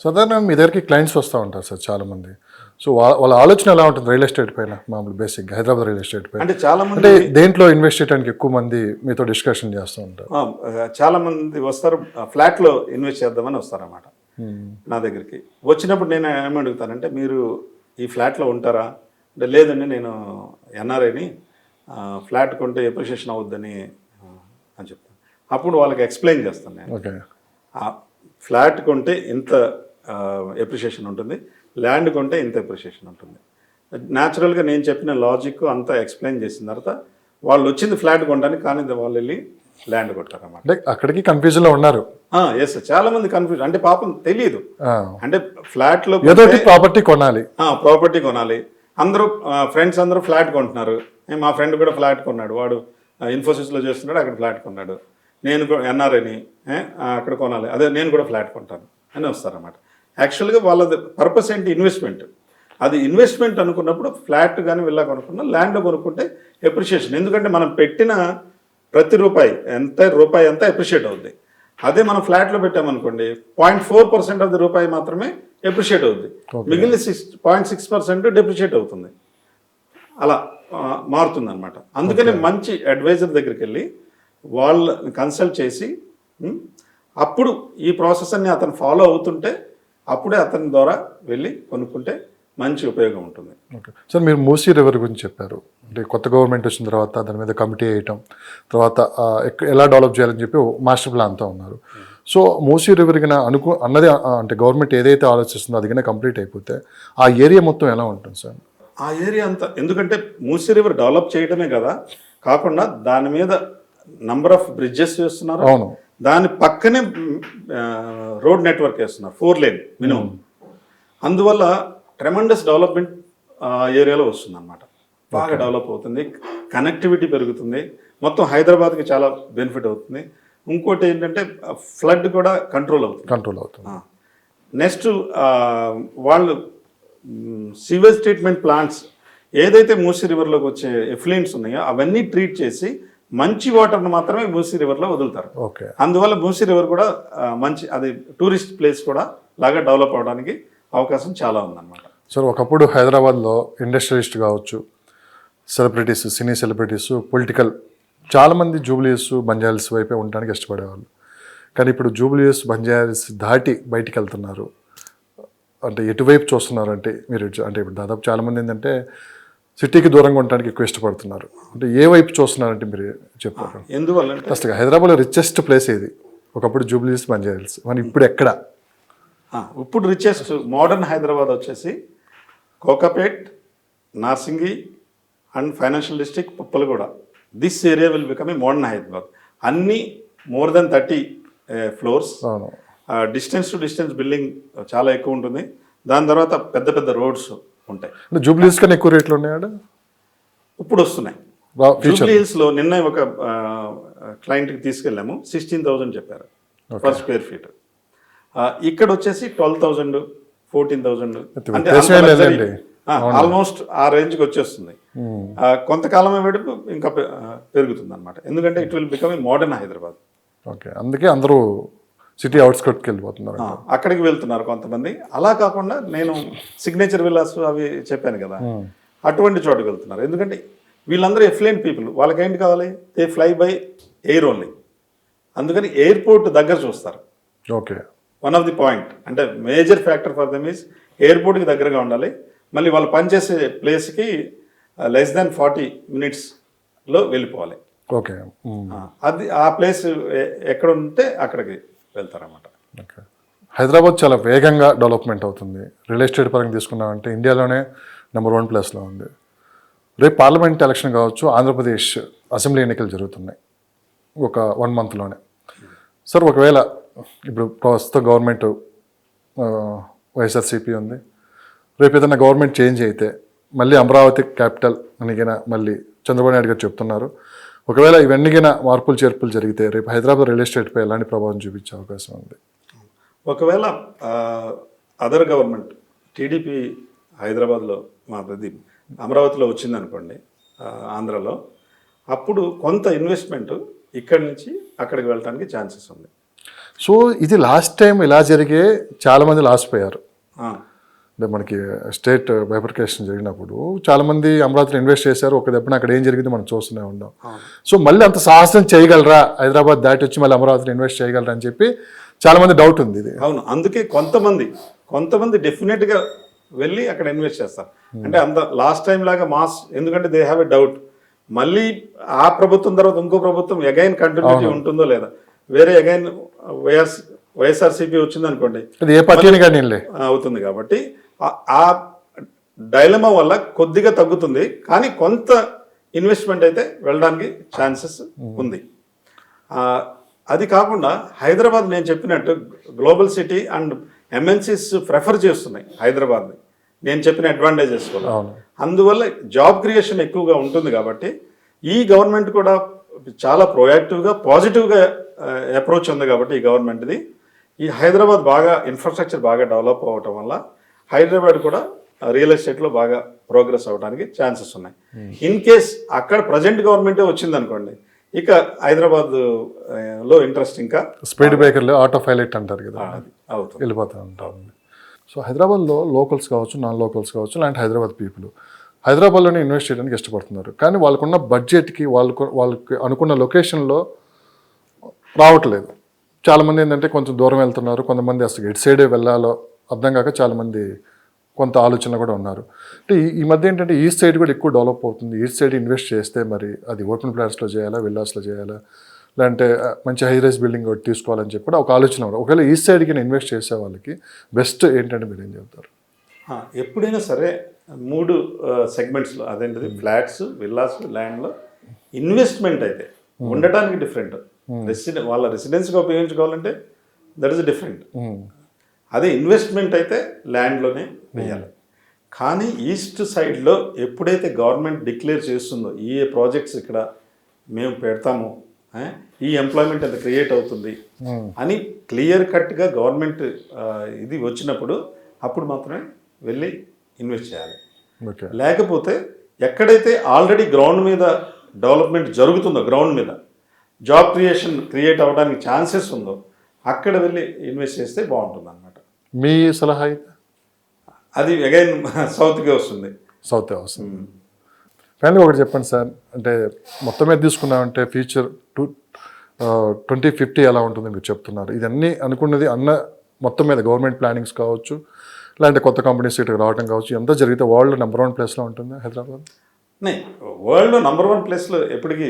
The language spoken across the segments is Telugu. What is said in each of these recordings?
సాధారణంగా మీ దగ్గరికి క్లయింట్స్ వస్తూ ఉంటారు సార్ చాలామంది. సో వాళ్ళ ఆలోచన ఎలా ఉంటుంది రియల్ ఎస్టేట్ పైన? మామూలు బేసిక్గా హైదరాబాద్ రియల్ ఎస్టేట్ పైన అంటే చాలా మంది అంటే దేంట్లో ఇన్వెస్ట్ చేయడానికి ఎక్కువ మంది మీతో డిస్కషన్ చేస్తూ ఉంటారు? చాలా మంది వస్తారు, ఫ్లాట్లో ఇన్వెస్ట్ చేద్దామని వస్తారన్నమాట నా దగ్గరికి. వచ్చినప్పుడు నేను ఏమి అడుగుతానంటే, మీరు ఈ ఫ్లాట్లో ఉంటారా అంటే, లేదండి నేను ఎన్ఆర్ఐని, ఫ్లాట్ కొంటే ఎప్రిషియేషన్ అవుద్దని అని చెప్తాను. అప్పుడు వాళ్ళకి ఎక్స్ప్లెయిన్ చేస్తాను నేను. ఓకే, ఫ్లాట్ కొంటే ఇంత ఎప్రిషియేషన్ ఉంటుంది, ల్యాండ్ కొంటే ఇంత ఎప్రిషియేషన్ ఉంటుంది. న్యాచురల్గా నేను చెప్పిన లాజిక్ అంతా ఎక్స్ప్లెయిన్ చేసిన తర్వాత వాళ్ళు వచ్చింది ఫ్లాట్ కొనడానికి, కానీ వాళ్ళు వెళ్ళి ల్యాండ్ కొట్టారన్నమాట. అంటే అక్కడికి కన్ఫ్యూజన్లో ఉన్నారు. ఎస్, చాలా మంది కన్ఫ్యూజన్. అంటే పాపం తెలియదు. అంటే ఫ్లాట్లో ఏదో ప్రాపర్టీ కొనాలి, ప్రాపర్టీ కొనాలి. అందరూ ఫ్రెండ్స్ అందరూ ఫ్లాట్ కొంటున్నారు. మా ఫ్రెండ్ కూడా ఫ్లాట్ కొన్నాడు, వాడు ఇన్ఫోసిస్లో చేస్తున్నాడు, అక్కడ ఫ్లాట్ కొన్నాడు. నేను ఎన్ఆర్ఐని అక్కడ కొనాలి, అదే నేను కూడా ఫ్లాట్ కొంటాను అని వస్తారన్నమాట. యాక్చువల్గా వాళ్ళది పర్పస్ ఏంటి? ఇన్వెస్ట్మెంట్. అది ఇన్వెస్ట్మెంట్ అనుకున్నప్పుడు ఫ్లాట్ కానీ విల్లా కొనుక్కున్నా, ల్యాండ్లో కొనుక్కుంటే ఎప్రిషియేషన్. ఎందుకంటే మనం పెట్టిన ప్రతి రూపాయి అంతా ఎప్రిషియేట్ అవుద్ది. అదే మనం ఫ్లాట్లో పెట్టామనుకోండి, 0.4% ఆఫ్ ది రూపాయి మాత్రమే ఎప్రిషియేట్ అవుద్ది, మిగిలిన 0.6% డెప్రిషియేట్ అవుతుంది. అలా మారుతుందన్నమాట. అందుకని మంచి అడ్వైజర్ దగ్గరికి వెళ్ళి వాళ్ళని కన్సల్ట్ చేసి అప్పుడు ఈ ప్రాసెస్ అన్ని అతను ఫాలో అవుతుంటే అప్పుడే అతని ద్వారా వెళ్ళి కొనుక్కుంటే మంచి ఉపయోగం ఉంటుంది. ఓకే సార్, మీరు మూసీ రివర్ గురించి చెప్పారు. అంటే కొత్త గవర్నమెంట్ వచ్చిన తర్వాత దాని మీద కమిటీ వేయటం, తర్వాత ఎలా డెవలప్ చేయాలని చెప్పి మాస్టర్ ప్లాన్తో ఉన్నారు. సో మూసీ రివర్ కింద అన్నది అంటే గవర్నమెంట్ ఏదైతే ఆలోచిస్తుందో అది కింద కంప్లీట్ అయిపోతే ఆ ఏరియా మొత్తం ఎలా ఉంటుంది సార్? ఆ ఏరియా అంతా, ఎందుకంటే మూసీ రివర్ డెవలప్ చేయడమే కదా కాకుండా దాని మీద నంబర్ ఆఫ్ బ్రిడ్జెస్ చేస్తున్నారు. అవును, దాని పక్కనే రోడ్ నెట్వర్క్ వేస్తున్నారు, 4 లేన్ మినిమం. అందువల్ల ట్రెమండస్ డెవలప్మెంట్ ఏరియాలో వస్తుంది అన్నమాట. బాగా డెవలప్ అవుతుంది, కనెక్టివిటీ పెరుగుతుంది, మొత్తం హైదరాబాద్కి చాలా బెనిఫిట్ అవుతుంది. ఇంకోటి ఏంటంటే ఫ్లడ్ కూడా కంట్రోల్ అవుతుంది. నెక్స్ట్ వాళ్ళు సీవేజ్ ట్రీట్మెంట్ ప్లాంట్స్ ఏదైతే మూసీ రివర్లోకి వచ్చే ఎఫ్లూయెంట్స్ ఉన్నాయో అవన్నీ ట్రీట్ చేసి మంచి వాటర్ను మాత్రమే మూసీ రివర్లో వదులుతారు. ఓకే, అందువల్ల మూసీ రివర్ కూడా మంచి అది టూరిస్ట్ ప్లేస్ కూడా లాగా డెవలప్ అవడానికి అవకాశం చాలా ఉందన్నమాట. సార్ ఒకప్పుడు హైదరాబాద్లో ఇండస్ట్రియలిస్ట్ కావచ్చు, సెలబ్రిటీస్, సినీ సెలబ్రిటీస్, పొలిటికల్ చాలామంది జూబ్లీహిల్స్, బంజారాహిల్స్ వైపే ఉండడానికి ఇష్టపడేవాళ్ళు. కానీ ఇప్పుడు జూబ్లీహిల్స్, బంజారాహిల్స్ దాటి బయటికి వెళ్తున్నారు. అంటే ఎటువైపు చూస్తున్నారు అంటే మీరు? అంటే ఇప్పుడు దాదాపు చాలామంది ఏంటంటే సిటీకి దూరంగా ఉండడానికి ఎక్కువ ఇష్టపడుతున్నారు. అంటే ఏ వైపు చూస్తున్నారంటే మీరు చెప్పారు? ఎందువల్ల ఫస్ట్ హైదరాబాద్లో రిచెస్ట్ ప్లేస్ ఏది? ఒకప్పుడు జూబ్లీహిల్స్, బంజారాహిల్స్, మరి ఇప్పుడు ఎక్కడ? ఇప్పుడు రిచెస్ట్ మోడర్న్ హైదరాబాద్ వచ్చేసి Kokapet, Narsingi and financial district, Puppalaguda. This area will become a modern Hyderabad. అన్నీ more than 30 floors. Distance to distance building చాలా ఎక్కువ ఉంటుంది. దాని తర్వాత పెద్ద పెద్ద రోడ్స్ ఉంటాయి. జూబ్లీహిల్స్ కన్నా ఎక్కువ రేట్లు ఉన్నాయా? ఇప్పుడు వస్తున్నాయి. జూబ్లీహిల్స్లో నిన్న ఒక క్లయింట్కి తీసుకెళ్ళాము, 16,000 చెప్పారు పర్ స్క్వేర్ ఫీట్. ఇక్కడ వచ్చేసి 12,000, 14,000, అంటే ఆల్మోస్ట్ ఆ రేంజ్కి వచ్చేస్తుంది. కొంతకాలమే వెడుపు ఇంకా పెరుగుతుంది అనమాట, ఎందుకంటే it will become a modern Hyderabad. Okay, అందుకే అందరూ సిటీ అవుట్స్కట్కి వెళ్ళిపోతున్నారు, అక్కడికి వెళ్తున్నారు కొంతమంది. అలా కాకుండా నేను సిగ్నేచర్ విల్లాస్ అవి చెప్పాను కదా, అటువంటి చోటుకి వెళ్తున్నారు. ఎందుకంటే వీళ్ళందరూ ఎఫ్లూయెంట్ పీపుల్, వాళ్ళకి ఏంటి కావాలి? They fly by air only. అందుకని ఎయిర్పోర్ట్ దగ్గర చూస్తారు. Okay, one of the point అంటే major factor for them is ఎయిర్పోర్ట్కి దగ్గరగా ఉండాలి. మళ్ళీ వాళ్ళు పనిచేసే ప్లేస్కి లెస్ దాన్ 40 minutesలో వెళ్ళిపోవాలి. ఓకే, అది ఆ ప్లేస్ ఎక్కడ ఉంటే అక్కడికి వెళ్తారన్నమాట. ఓకే, హైదరాబాద్ చాలా వేగంగా డెవలప్మెంట్ అవుతుంది. రియల్ ఎస్టేట్ పరంగా తీసుకున్నామంటే ఇండియాలోనే నెంబర్ 1 ప్లేస్లో ఉంది. రేపు పార్లమెంట్ ఎలక్షన్ కావచ్చు, ఆంధ్రప్రదేశ్ అసెంబ్లీ ఎన్నికలు జరుగుతున్నాయి ఒక 1 monthలోనే. సార్ ఒకవేళ ఇప్పుడు ప్రస్తుత గవర్నమెంట్ వైఎస్ఆర్సీపీ ఉంది, రేపు ఏదైనా గవర్నమెంట్ చేంజ్ అయితే మళ్ళీ అమరావతి క్యాపిటల్ అనిగిన మళ్ళీ చంద్రబాబు నాయుడు గారు చెప్తున్నారు. ఒకవేళ ఇవన్నీగిన మార్పులు చేర్పులు జరిగితే రేపు హైదరాబాద్ రియల్ ఎస్టేట్పై ఎలాంటి ప్రభావం చూపించే అవకాశం ఉంది? ఒకవేళ అదర్ గవర్నమెంట్ టీడీపీ హైదరాబాద్లో అమరావతిలో వచ్చిందనుకోండి, ఆంధ్రాలో, అప్పుడు కొంత ఇన్వెస్ట్మెంట్ ఇక్కడి నుంచి అక్కడికి వెళ్ళడానికి ఛాన్సెస్ ఉంది. సో ఇది లాస్ట్ టైం ఇలా జరిగే చాలామంది లాస్ పోయారు. ఆ, అంటే మనకి స్టేట్ బైఫర్కేషన్ జరిగినప్పుడు చాలామంది అమరావతిలో ఇన్వెస్ట్ చేశారు. ఒక దెబ్బన అక్కడ ఏం జరిగిందో మనం చూస్తూనే ఉన్నాం. సో మళ్ళీ అంత సాహసం చేయగలరా, హైదరాబాద్ దాటి వచ్చి మళ్ళీ అమరావతిలో ఇన్వెస్ట్ చేయగలరా అని చెప్పి చాలామంది డౌట్ ఉంది ఇది. అవును, అందుకే కొంతమంది డెఫినెట్గా వెళ్ళి అక్కడ ఇన్వెస్ట్ చేస్తారు. అంటే అంత లాస్ట్ టైం లాగా మాస్, ఎందుకంటే దే హ్యావ్ ఎ డౌట్ మళ్ళీ ఆ ప్రభుత్వం తర్వాత ఇంకో ప్రభుత్వం అగైన్ కంటిన్యూటీ ఉంటుందో లేదా, వేరే అగైన్ వైఎస్ఆర్సీపీ వచ్చింది అనుకోండి, అది ఏ పార్టీ కానీ అవుతుంది. కాబట్టి ఆ డైలమా వల్ల కొద్దిగా తగ్గుతుంది, కానీ కొంత ఇన్వెస్ట్మెంట్ అయితే వెళ్ళడానికి ఛాన్సెస్ ఉంది. అది కాకుండా హైదరాబాద్ నేను చెప్పినట్టు global city and MNCs prefer చేస్తున్నాయి హైదరాబాద్ని, నేను చెప్పిన అడ్వాంటేజెస్ కూడా. అందువల్ల జాబ్ క్రియేషన్ ఎక్కువగా ఉంటుంది. కాబట్టి ఈ గవర్నమెంట్ కూడా చాలా ప్రొయాక్టివ్గా పాజిటివ్గా అప్రోచ్ ఉంది. కాబట్టి ఈ గవర్నమెంట్ది ఈ హైదరాబాద్ బాగా ఇన్ఫ్రాస్ట్రక్చర్ బాగా డెవలప్ అవ్వటం వల్ల హైదరాబాద్ కూడా రియల్ ఎస్టేట్లో బాగా ప్రోగ్రెస్ అవ్వడానికి ఛాన్సెస్ ఉన్నాయి. ఇన్ కేస్ అక్కడ ప్రజెంట్ గవర్నమెంటే వచ్చింది అనుకోండి, ఇక హైదరాబాద్ లో ఇంట్రెస్ట్ ఇంకా స్పీడ్ బ్రేకర్లు ఆటో పైలట్ అంటారు కదా, అవుతుంది, వెళ్ళిపోతూ ఉంటాం. సో హైదరాబాద్లో లోకల్స్ కావచ్చు, నాన్ లోకల్స్ కావచ్చు, లాంటి హైదరాబాద్ పీపుల్ హైదరాబాద్లోనే ఇన్వెస్ట్ చేయడానికి ఇష్టపడుతున్నారు. కానీ వాళ్ళకున్న బడ్జెట్కి వాళ్ళకి అనుకున్న లొకేషన్లో రావట్లేదు. చాలామంది ఏంటంటే కొంచెం దూరం వెళ్తున్నారు, కొంతమంది అసలు ఎటు సైడే వెళ్ళాలో అర్థం కాక చాలామంది కొంత ఆలోచన కూడా ఉన్నారు. అంటే ఈ మధ్య ఏంటంటే ఈస్ట్ సైడ్ కూడా ఎక్కువ డెవలప్ అవుతుంది. ఈస్ట్ సైడ్ ఇన్వెస్ట్ చేస్తే మరి అది ఓపెన్ ప్లాట్స్లో చేయాలా, విల్లాస్లో చేయాలా, లేదంటే మంచి హై రైజ్ బిల్డింగ్ ఒకటి తీసుకోవాలని చెప్పి కూడా ఒక ఆలోచన ఉంది. ఒకవేళ ఈస్ట్ సైడ్కి ఇన్వెస్ట్ చేసే వాళ్ళకి బెస్ట్ ఏంటంటే మీరు ఏం చెప్తారు? ఎప్పుడైనా సరే 3 సెగ్మెంట్స్లో, అదేంటిది ఫ్లాట్స్, విల్లాస్, ల్యాండ్లో ఇన్వెస్ట్మెంట్ అయితే ఉండటానికి డిఫరెంట్, వాళ్ళ రెసిడెన్స్గా ఉపయోగించుకోవాలంటే దట్ ఈస్ డిఫరెంట్. అదే ఇన్వెస్ట్మెంట్ అయితే ల్యాండ్లోనే వేయాలి. కానీ ఈస్ట్ సైడ్లో ఎప్పుడైతే గవర్నమెంట్ డిక్లేర్ చేస్తుందో ఈ ప్రాజెక్ట్స్ ఇక్కడ మేము పెడతాము, ఈ ఎంప్లాయ్మెంట్ ఎంత క్రియేట్ అవుతుంది అని క్లియర్ కట్గా గవర్నమెంట్ ఇది వచ్చినప్పుడు అప్పుడు మాత్రమే వెళ్ళి ఇన్వెస్ట్ చేయాలి. లేకపోతే ఎక్కడైతే ఆల్రెడీ గ్రౌండ్ మీద డెవలప్మెంట్ జరుగుతుందో, గ్రౌండ్ మీద జాబ్ క్రియేట్ అవ్వడానికి ఛాన్సెస్ ఉందో అక్కడ వెళ్ళి ఇన్వెస్ట్ చేస్తే బాగుంటుంది అన్నమాట. మీ సలహా అయితే అది అగైన్ సౌత్కే వస్తుంది. ఫైనల్గా ఒకటి చెప్పండి సార్, అంటే మొత్తం మీద తీసుకున్నామంటే ఫ్యూచర్ 2050 ఎలా ఉంటుందో మీరు చెప్తున్నారు. ఇదన్నీ అనుకున్నది మొత్తం మీద గవర్నమెంట్ ప్లానింగ్స్ కావచ్చు, లేదంటే కొత్త కంపెనీస్ ఇటు రావడం కావచ్చు, ఎంత జరిగితే వరల్డ్ నెంబర్ 1 ప్లేస్లో ఉంటుంది హైదరాబాద్. వరల్డ్లో నెంబర్ 1 ప్లేస్లో ఎప్పటికీ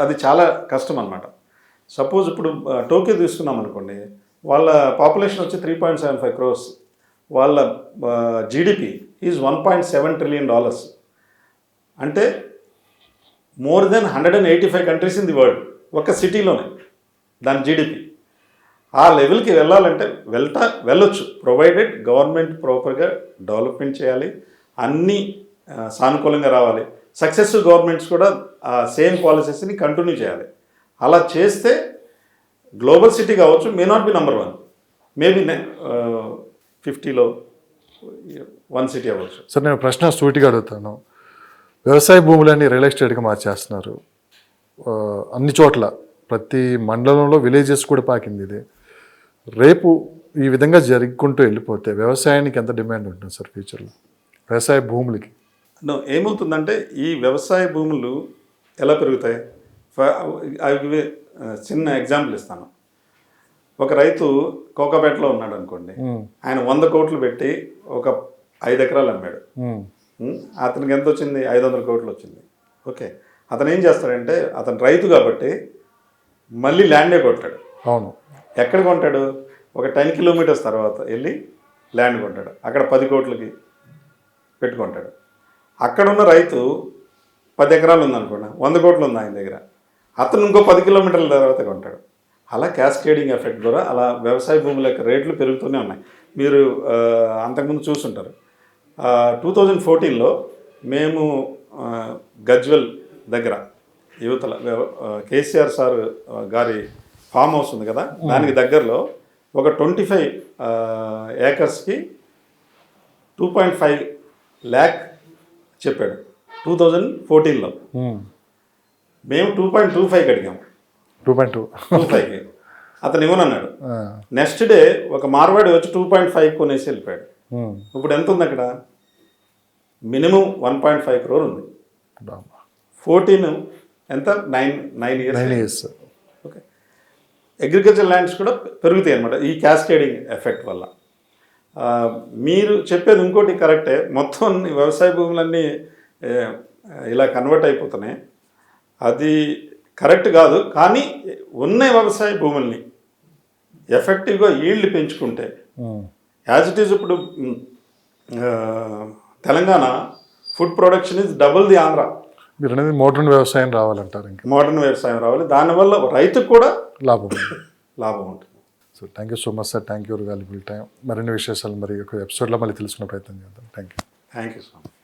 అది చాలా కష్టం అనమాట. సపోజ్ ఇప్పుడు టోక్యో తీసుకున్నాం అనుకోండి, వాళ్ళ పాపులేషన్ వచ్చి 3.75 crores, వాళ్ళ జీడిపి ఈజ్ $1.7 trillion. అంటే more than 185 countries in the world ఒక సిటీలోనే దాని జీడిపి. ఆ లెవెల్కి వెళ్ళాలంటే వెళ్ళొచ్చు, ప్రొవైడెడ్ గవర్నమెంట్ ప్రాపర్గా డెవలప్మెంట్ చేయాలి, అన్నీ సానుకూలంగా రావాలి. సక్సెసివ్ గవర్నమెంట్స్ కూడా ఆ సేమ్ పాలసీస్ని కంటిన్యూ చేయాలి. అలా చేస్తే గ్లోబల్ సిటీ కావచ్చు, may not be number 1, maybe 50లో 1 సిటీ అవ్వచ్చు. సార్ నేను ప్రశ్న సూటిగా అడుగుతాను. వ్యవసాయ భూములన్నీ రియల్ ఎస్టేట్గా మార్చేస్తున్నారు అన్ని చోట్ల, ప్రతి మండలంలో విలేజెస్ కూడా పాకింది ఇది. రేపు ఈ విధంగా జరుగుకుంటూ వెళ్ళిపోతే వ్యవసాయానికి ఎంత డిమాండ్ ఉంటుంది సార్ ఫ్యూచర్లో, వ్యవసాయ భూములకి? ఏమవుతుందంటే ఈ వ్యవసాయ భూములు ఎలా పెరుగుతాయి? అవి చిన్న ఎగ్జాంపుల్ ఇస్తాను. ఒక రైతు కోకాపేటలో ఉన్నాడు అనుకోండి, ఆయన 100 కోట్లు పెట్టి ఒక 5 ఎకరాలు అమ్మాడు. అతనికి ఎంత వచ్చింది? 500 కోట్లు వచ్చింది. ఓకే, అతను ఏం చేస్తాడంటే, అతను రైతు కాబట్టి మళ్ళీ ల్యాండే కొంటాడు. అవును. ఎక్కడ కొంటాడు? ఒక 10 kilometers తర్వాత వెళ్ళి ల్యాండ్ కొంటాడు. అక్కడ 10 కోట్లకి పెట్టుకుంటాడు. అక్కడున్న రైతు 10 ఎకరాలు ఉందనుకోండి, 100 కోట్లు ఉంది ఆయన దగ్గర, అతను ఇంకో 10 kilometers తర్వాత కొంటాడు. అలా క్యాస్కేడింగ్ ఎఫెక్ట్ ద్వారా అలా వ్యవసాయ భూముల యొక్క రేట్లు పెరుగుతూనే ఉన్నాయి. మీరు అంతకుముందు చూస్తుంటారు. 2014లో మేము గజ్వెల్ దగ్గర యువతల కేసీఆర్ సార్ గారి ఫామ్ హౌస్ ఉంది కదా, దానికి దగ్గరలో ఒక 25 acresకి 2.5 lakh చెప్పాడు 2014లో. మేము 2.25 అడిగాము. 2.25కి అతను ఇవ్వనన్నాడు. నెక్స్ట్ డే ఒక మార్వాడి వచ్చి 2.5 కొనేసి వెళ్ళిపోయాడు. ఇప్పుడు ఎంత ఉంది అక్కడ? మినిమం 1.5 crore ఉంది. 14 ఎంత 9 ఇయర్స్. ఓకే, అగ్రికల్చర్ ల్యాండ్స్ కూడా పెరుగుతాయి అన్నమాట ఈ క్యాస్కేడింగ్ ఎఫెక్ట్ వల్ల. మీరు చెప్పేది ఇంకోటి కరెక్టే, మొత్తం వ్యవసాయ భూములన్నీ ఇలా కన్వర్ట్ అయిపోతున్నాయి. అది కరెక్ట్ కాదు, కానీ ఉన్న వ్యవసాయ భూముల్ని ఎఫెక్టివ్గా ఈల్డ్ పెంచుకుంటే యాజ్ ఇట్ ఈజ్. ఇప్పుడు Telangana food production is double the Andhra. మీరు అనేది మోడర్న్ వ్యవసాయం రావాలంటారు. ఇంకా మోడర్న్ వ్యవసాయం రావాలి, దానివల్ల రైతుకు కూడా లాభం ఉంటుంది. So thank you so much sir, thank you valuable time. మరిన్ని విశేషాలు మరి ఒక ఎపిసోడ్లో మళ్ళీ తెలుసుకునే ప్రయత్నం చేద్దాం. Thank you so much.